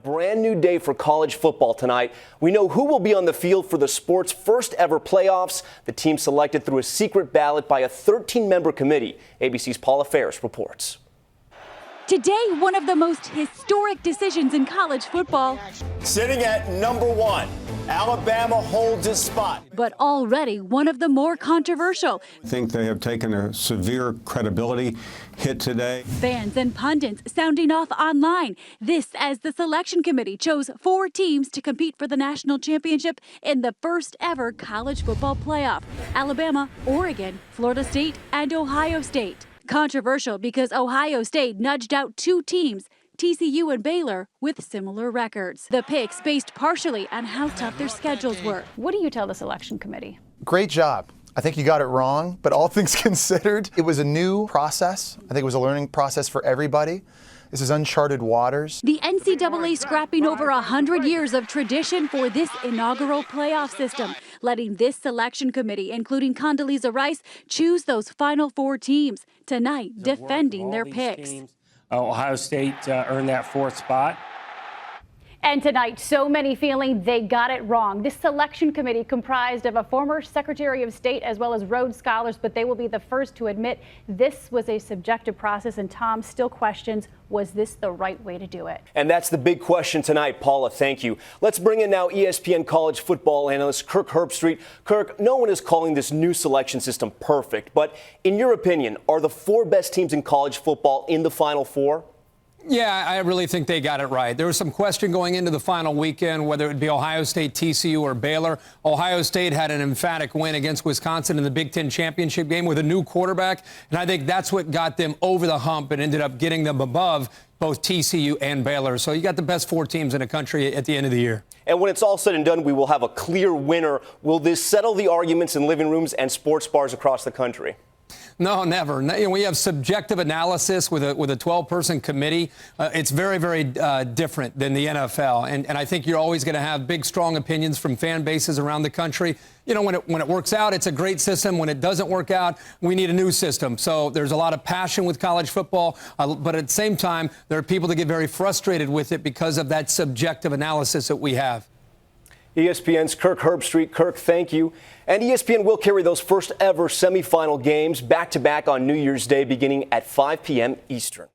brand new day for college football tonight. We know who will be on the field for the sport's first ever playoffs. The team selected through a secret ballot by a 13-member committee. ABC's Paula Ferris reports. Today, one of the most historic decisions in college football. Sitting at number 1, Alabama holds its spot. But already one of the more controversial. I think they have taken a severe credibility hit today. Fans and pundits sounding off online. This as the selection committee chose 4 teams to compete for the national championship in the first ever college football playoff. Alabama, Oregon, Florida State, and Ohio State. Controversial because Ohio State nudged out 2 teams, TCU and Baylor, with similar records. The picks based partially on how tough their schedules were. What do you tell the selection committee? Great job. I think you got it wrong, but all things considered, it was a new process. I think it was a learning process for everybody. This is uncharted waters. The NCAA scrapping over 100 years of tradition for this inaugural playoff system, letting this selection committee, including Condoleezza Rice, choose those final 4 teams, tonight defending their picks. Ohio State earned that 4th spot. And tonight, so many feeling they got it wrong. This selection committee comprised of a former Secretary of State as well as Rhodes Scholars, but they will be the first to admit this was a subjective process, and Tom still questions, was this the right way to do it? And that's the big question tonight. Paula, thank you. Let's bring in now ESPN college football analyst Kirk Herbstreit. Kirk, no one is calling this new selection system perfect, but in your opinion, are the 4 best teams in college football in the Final Four? Yeah, I really think they got it right. There was some question going into the final weekend whether it would be Ohio State, TCU, or Baylor. Ohio State had an emphatic win against Wisconsin in the Big Ten championship game with a new quarterback, and I think that's what got them over the hump and ended up getting them above both TCU and Baylor. So you got the best 4 teams in the country at the end of the year. And when it's all said and done, we will have a clear winner. Will this settle the arguments in living rooms and sports bars across the country? No, never. We have subjective analysis with a 12-person committee. It's very, very different than the NFL. And I think you're always going to have big, strong opinions from fan bases around the country. You know, when it works out, it's a great system. When it doesn't work out, we need a new system. So there's a lot of passion with college football. But at the same time, there are people that get very frustrated with it because of that subjective analysis that we have. ESPN's Kirk Herbstreit. Kirk, thank you. And ESPN will carry those first ever semifinal games back-to-back on New Year's Day beginning at 5 p.m. Eastern.